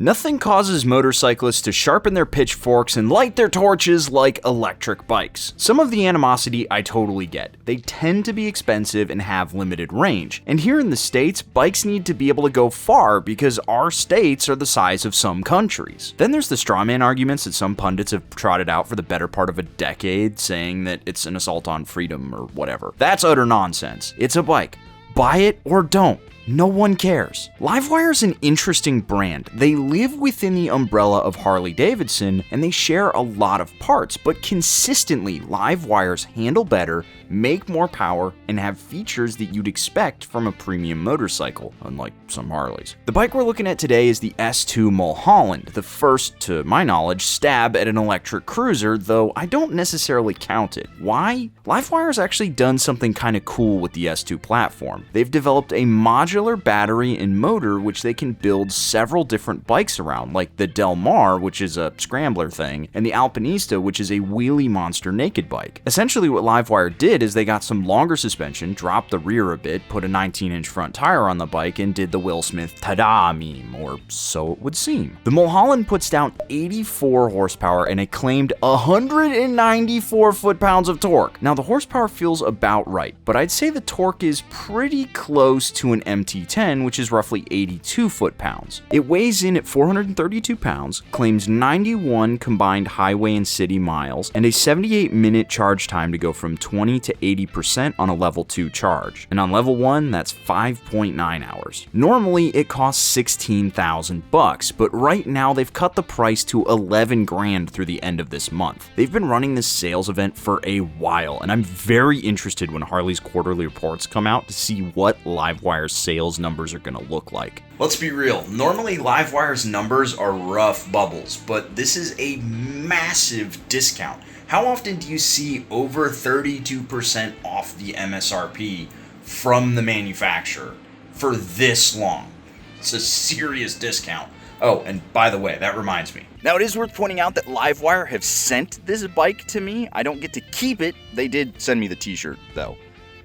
Nothing causes motorcyclists to sharpen their pitchforks and light their torches like electric bikes. Some of the animosity I totally get. They tend to be expensive and have limited range. And here in the States, bikes need to be able to go far because our states are the size of some countries. Then there's the strawman arguments that some pundits have trotted out for the better part of a decade, saying that it's an assault on freedom or whatever. That's utter nonsense. It's a bike. Buy it or don't. No one cares. Livewire is an interesting brand. They live within the umbrella of Harley-Davidson, and they share a lot of parts, but consistently, Livewires handle better, make more power, and have features that you'd expect from a premium motorcycle, unlike some Harleys. The bike we're looking at today is the S2 Mulholland, the first, to my knowledge, stab at an electric cruiser, though I don't necessarily count it. Why? Livewire's actually done something kind of cool with the S2 platform. They've developed a modular battery and motor which they can build several different bikes around, like the Del Mar, which is a scrambler thing, and the Alpinista, which is a wheelie monster naked bike. Essentially what Livewire did is they got some longer suspension, dropped the rear a bit, put a 19-inch front tire on the bike, and did the Will Smith "ta-da" meme, or so it would seem. The Mulholland puts down 84 horsepower and a claimed 194 foot-pounds of torque. Now the horsepower feels about right, but I'd say the torque is pretty close to an MT10, which is roughly 82 foot-pounds. It weighs in at 432 pounds, claims 91 combined highway and city miles, and a 78-minute charge time to go from 20 to 80% on a level 2 charge. And on level 1, that's 5.9 hours. Normally, it costs 16,000 bucks, but right now they've cut the price to 11 grand through the end of this month. They've been running this sales event for a while, and I'm very interested when Harley's quarterly reports come out to see what Livewire's sales numbers are going to look like. Let's be real, normally Livewire's numbers are rough bubbles, but this is a massive discount. How often do you see over 32% off the MSRP from the manufacturer for this long? It's a serious discount. Oh, and by the way, that reminds me. Now, it is worth pointing out that Livewire have sent this bike to me. I don't get to keep it. They did send me the t-shirt, though.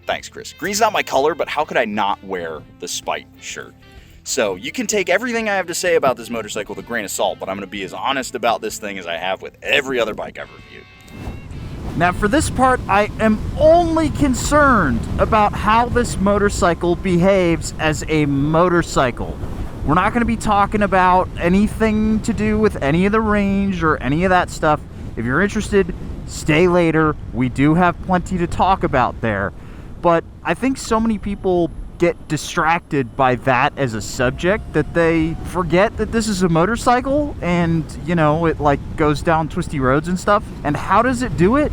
Thanks, Chris. Green's not my color, but how could I not wear the Spite shirt? So you can take everything I have to say about this motorcycle with a grain of salt, but I'm going to be as honest about this thing as I have with every other bike I've reviewed. Now for this part, I am only concerned about how this motorcycle behaves as a motorcycle. We're not going to be talking about anything to do with any of the range or any of that stuff. If you're interested, stay later. We do have plenty to talk about there. But I think so many people get distracted by that as a subject that they forget that this is a motorcycle and, you know, it like goes down twisty roads and stuff. And how does it do it?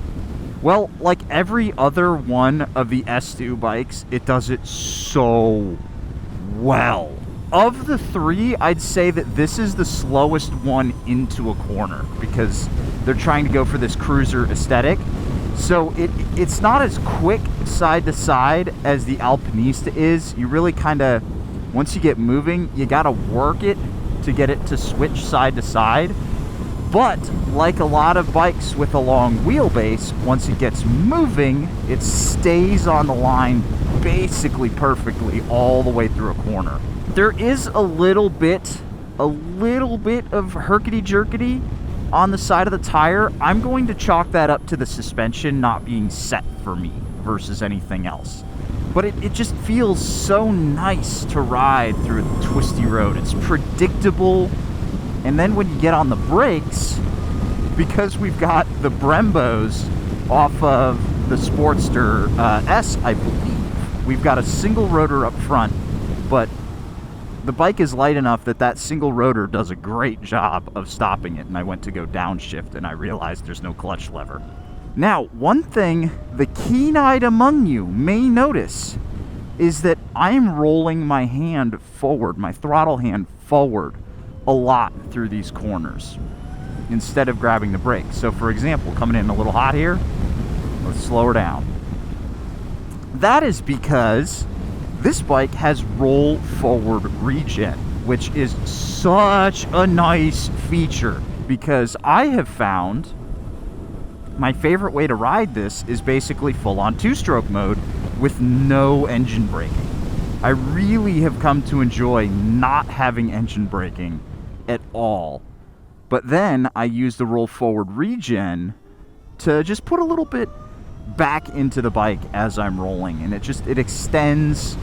Well, like every other one of the S2 bikes, it does it so well. Of the three, I'd say that this is the slowest one into a corner because they're trying to go for this cruiser aesthetic. So it's not as quick side to side as the Alpinista is. You really kind of, once you get moving, you gotta work it to get it to switch side to side. But like a lot of bikes with a long wheelbase, once it gets moving, it stays on the line basically perfectly all the way through a corner. There is a little bit of herkety-jerkety on the side of the tire. I'm going to chalk that up to the suspension not being set for me versus anything else. But it just feels so nice to ride through a twisty road. It's predictable. And then when you get on the brakes, because we've got the Brembos off of the Sportster S, I believe, we've got a single rotor up front, but the bike is light enough that that single rotor does a great job of stopping it, and I went to go downshift and I realized there's no clutch lever. Now, one thing the keen-eyed among you may notice is that I'm rolling my hand forward, my throttle hand forward, a lot through these corners instead of grabbing the brake. So for example, coming in a little hot here, let's slow her down. That is because this bike has roll forward regen, which is such a nice feature because I have found my favorite way to ride this is basically full-on two-stroke mode with no engine braking. I really have come to enjoy not having engine braking at all. But then I use the roll forward regen to just put a little bit back into the bike as I'm rolling, and it extends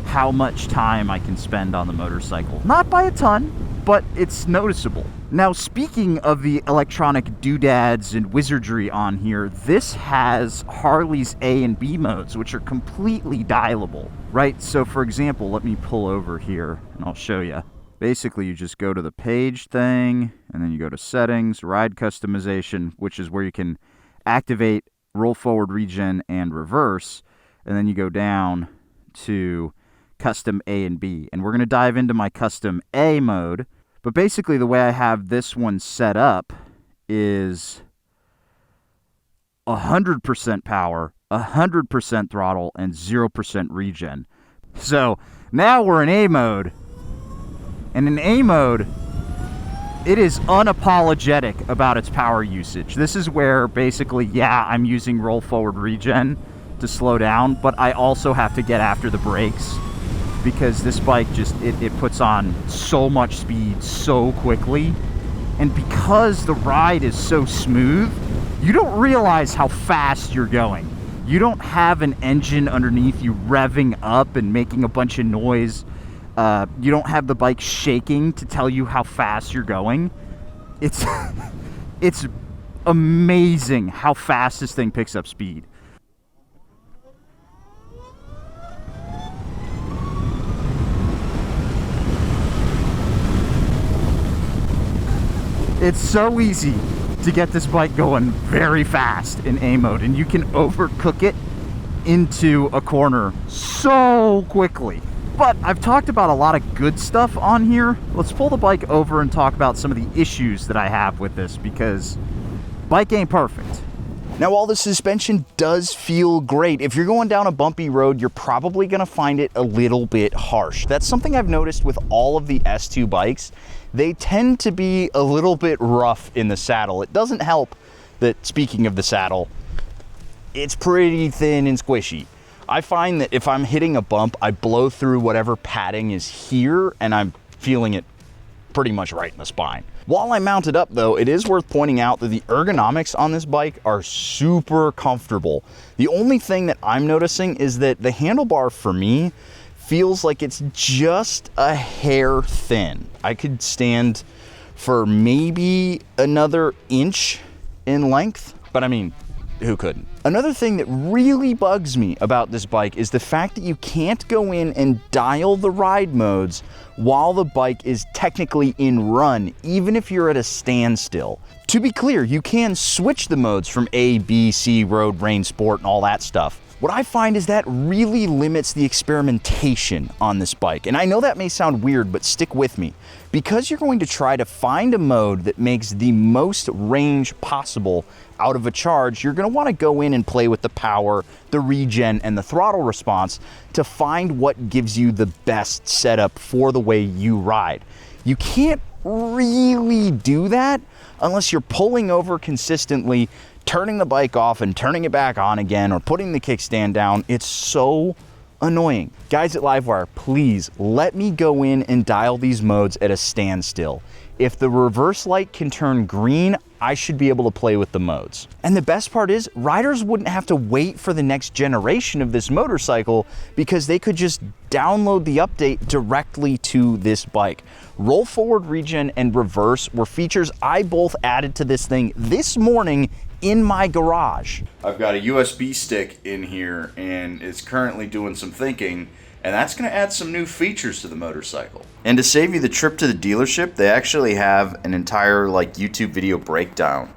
how much time I can spend on the motorcycle. Not by a ton, but it's noticeable. Now, speaking of the electronic doodads and wizardry on here, this has Harley's A and B modes, which are completely dialable, right? So for example, let me pull over here and I'll show you. Basically, you just go to the page thing, and then you go to settings, ride customization, which is where you can activate roll forward regen and reverse, and then you go down to custom A and B. And we're going to dive into my custom A mode. But basically, the way I have this one set up is 100% power, 100% throttle, and 0% regen. So now we're in A mode. And in A mode, it is unapologetic about its power usage. This is where basically, yeah, I'm using roll forward regen to slow down, but I also have to get after the brakes because this bike just, it puts on so much speed so quickly. And because the ride is so smooth, you don't realize how fast you're going. You don't have an engine underneath you revving up and making a bunch of noise. You don't have the bike shaking to tell you how fast you're going. It's it's amazing how fast this thing picks up speed. It's so easy to get this bike going very fast in A mode, and you can overcook it into a corner so quickly. But I've talked about a lot of good stuff on here. Let's pull the bike over and talk about some of the issues that I have with this, because bike ain't perfect. Now, while the suspension does feel great, if you're going down a bumpy road, you're probably gonna find it a little bit harsh. That's something I've noticed with all of the S2 bikes. They tend to be a little bit rough in the saddle. It doesn't help that, speaking of the saddle, it's pretty thin and squishy. I find that if I'm hitting a bump, I blow through whatever padding is here, and I'm feeling it pretty much right in the spine. While I mount it up though, it is worth pointing out that the ergonomics on this bike are super comfortable. The only thing that I'm noticing is that the handlebar for me feels like it's just a hair thin. I could stand for maybe another inch in length, but I mean, who couldn't? Another thing that really bugs me about this bike is the fact that you can't go in and dial the ride modes while the bike is technically in run, even if you're at a standstill. To be clear, you can switch the modes from A, B, C, road, rain, sport, and all that stuff. What I find is that really limits the experimentation on this bike. And I know that may sound weird, but stick with me. Because you're going to try to find a mode that makes the most range possible out of a charge, you're going to want to go in and play with the power, the regen, and the throttle response to find what gives you the best setup for the way you ride. You can't really do that unless you're pulling over consistently, turning the bike off and turning it back on again, or putting the kickstand down. It's so annoying. Guys at Livewire, please let me go in and dial these modes at a standstill. If the reverse light can turn green, I should be able to play with the modes. And the best part is, riders wouldn't have to wait for the next generation of this motorcycle because they could just download the update directly to this bike. Roll forward regen and reverse were features I both added to this thing this morning in my garage. I've got a USB stick in here and it's currently doing some thinking, and that's going to add some new features to the motorcycle. And to save you the trip to the dealership, they actually have an entire YouTube video breakdown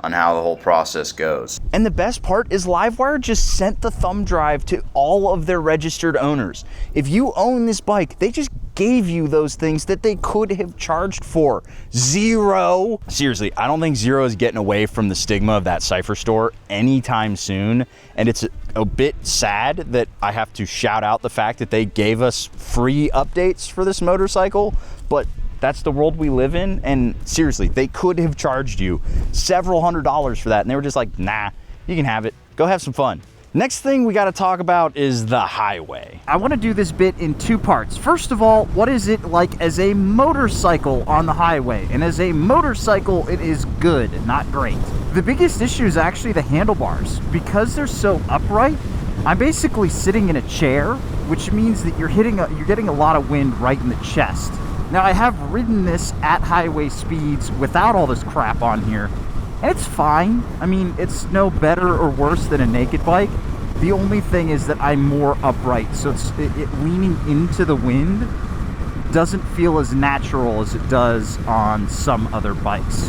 on how the whole process goes. And the best part is Livewire just sent the thumb drive to all of their registered owners. If you own this bike, they just gave you those things that they could have charged for. Zero. Seriously, I don't think Zero is getting away from the stigma of that Cypher store anytime soon. And it's a bit sad that I have to shout out the fact that they gave us free updates for this motorcycle, but that's the world we live in. And seriously, they could have charged you several $100s for that, and they were just like, nah, you can have it. Go have some fun. Next thing we got to talk about is the highway. I want to do this bit in two parts. First of all, what is it like as a motorcycle on the highway? And as a motorcycle, it is good, not great. The biggest issue is actually the handlebars. Because they're so upright, I'm basically sitting in a chair, which means that you're getting a lot of wind right in the chest. Now, I have ridden this at highway speeds without all this crap on here, and it's fine. I mean, it's no better or worse than a naked bike. The only thing is that I'm more upright, so it leaning into the wind doesn't feel as natural as it does on some other bikes.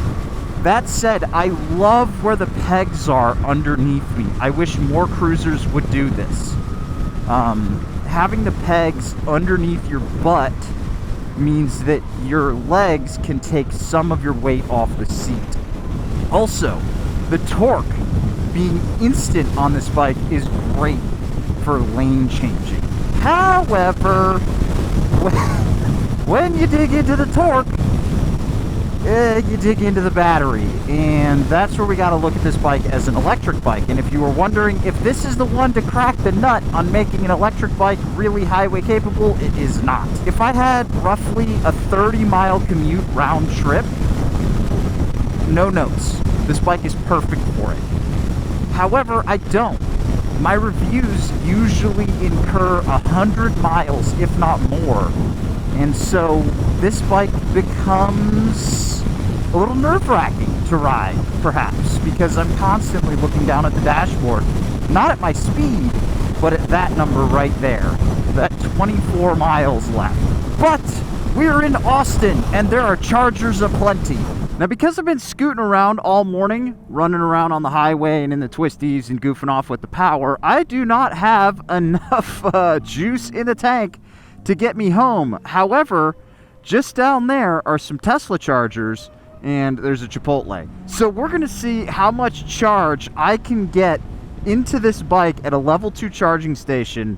That said, I love where the pegs are underneath me. I wish more cruisers would do this. Having the pegs underneath your butt means that your legs can take some of your weight off the seat. Also, the torque being instant on this bike is great for lane changing. However, when you dig into the torque, you dig into the battery, and that's where we got to look at this bike as an electric bike. And if you were wondering if this is the one to crack the nut on making an electric bike really highway capable, it is not. If I had roughly a 30-mile commute round trip, no notes. This bike is perfect for it. However, I don't. My reviews usually incur 100 miles, if not more. And so this bike becomes a little nerve-wracking to ride, perhaps, because I'm constantly looking down at the dashboard. Not at my speed, but at that number right there. That 24 miles left. But we're in Austin, and there are chargers aplenty. Now, because I've been scooting around all morning, running around on the highway and in the Twisties and goofing off with the power, I do not have enough juice in the tank to get me home. However, just down there are some Tesla chargers, and there's a Chipotle. So we're going to see how much charge I can get into this bike at a level 2 charging station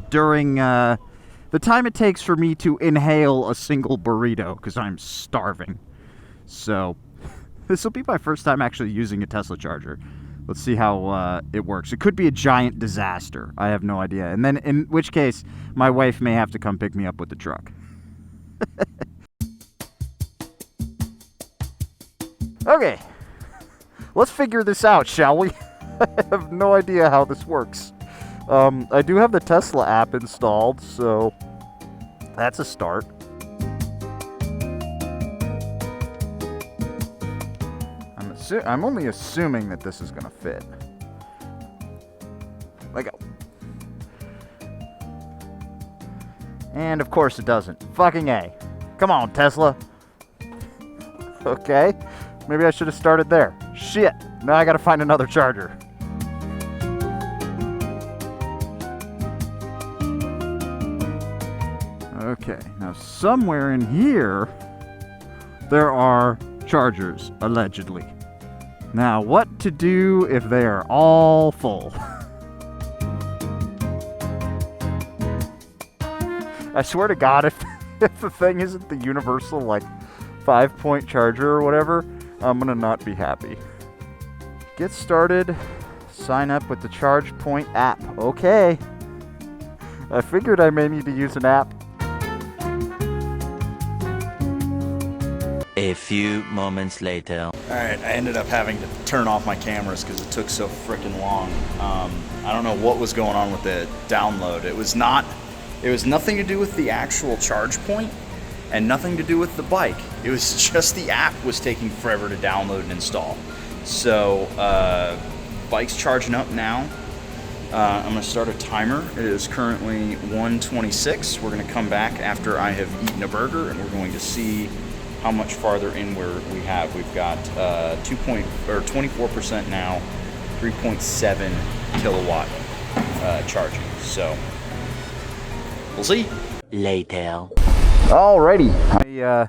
during the time it takes for me to inhale a single burrito, because I'm starving. So this will be my first time actually using a Tesla charger. Let's see how it works. It could be a giant disaster. I have no idea. And then in which case, my wife may have to come pick me up with the truck. Okay, let's figure this out, shall we? I have no idea how this works. I do have the Tesla app installed, so that's a start. I'm only assuming that this is going to fit. Let go. And of course it doesn't. Fucking A. Come on, Tesla. Okay. Maybe I should have started there. Shit. Now I got to find another charger. Okay. Now somewhere in here there are chargers, allegedly. Now, what to do if they are all full? I swear to God, if the thing isn't the universal, like, 5-point charger or whatever, I'm gonna not be happy. Get started. Sign up with the ChargePoint app. Okay. I figured I may need to use an app. A few moments later. Alright, I ended up having to turn off my cameras because it took so freaking long. I don't know what was going on with the download. It was nothing to do with the actual charge point and nothing to do with the bike. It was just the app was taking forever to download and install. So, bike's charging up now. I'm going to start a timer. It is currently 1:26. We're going to come back after I have eaten a burger and we're going to see how much farther in we have. We've got 24% now, 3.7 kilowatt charging. So we'll see. Later. Alrighty, I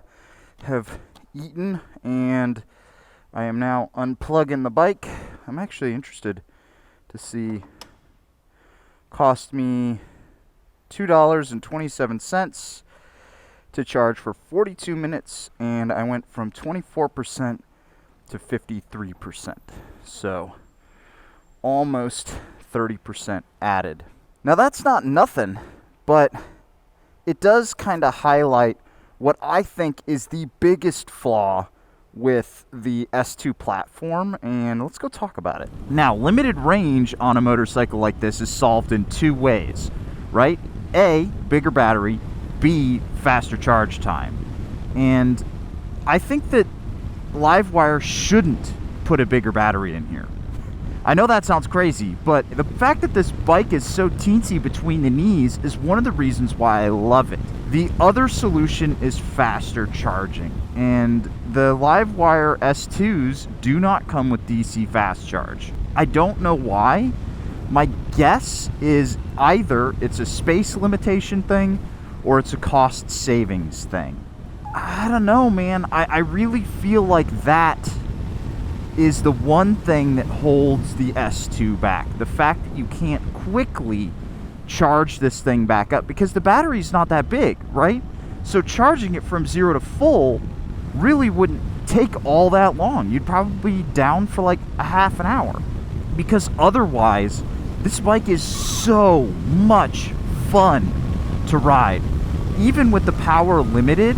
have eaten and I am now unplugging the bike. I'm actually interested to see. Cost me $2.27 to charge for 42 minutes, and I went from 24% to 53%. So almost 30% added. Now that's not nothing, but it does kind of highlight what I think is the biggest flaw with the S2 platform, and let's go talk about it. Now, limited range on a motorcycle like this is solved in two ways, right? A, bigger battery, B, faster charge time. And I think that Livewire shouldn't put a bigger battery in here. I know that sounds crazy, but the fact that this bike is so teensy between the knees is one of the reasons why I love it. The other solution is faster charging, and the Livewire S2s do not come with DC fast charge. I don't know why. My guess is either it's a space limitation thing or it's a cost savings thing. I don't know, man. I really feel like that is the one thing that holds the S2 back. The fact that you can't quickly charge this thing back up because the battery's not that big, right? So charging it from 0 to full really wouldn't take all that long. You'd probably be down for like a half an hour, because otherwise this bike is so much fun to ride. Even with the power limited,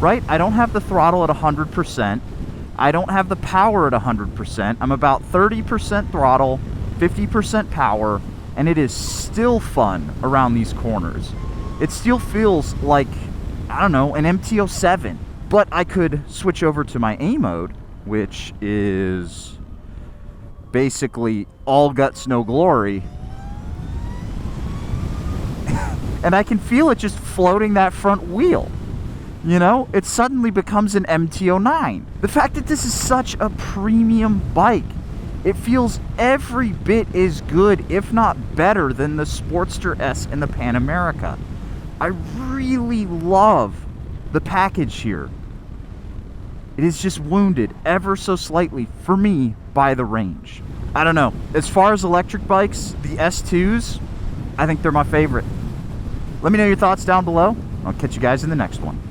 right? I don't have the throttle at 100%. I don't have the power at 100%. I'm about 30% throttle, 50% power, and it is still fun around these corners. It still feels like, I don't know, an MT-07. But I could switch over to my A mode, which is basically all guts, no glory. And I can feel it just floating that front wheel. You know, it suddenly becomes an MT-09. The fact that this is such a premium bike, it feels every bit as good, if not better, than the Sportster S and the Pan America. I really love the package here. It is just wounded ever so slightly, for me, by the range. I don't know. As far as electric bikes, the S2s, I think they're my favorite. Let me know your thoughts down below. I'll catch you guys in the next one.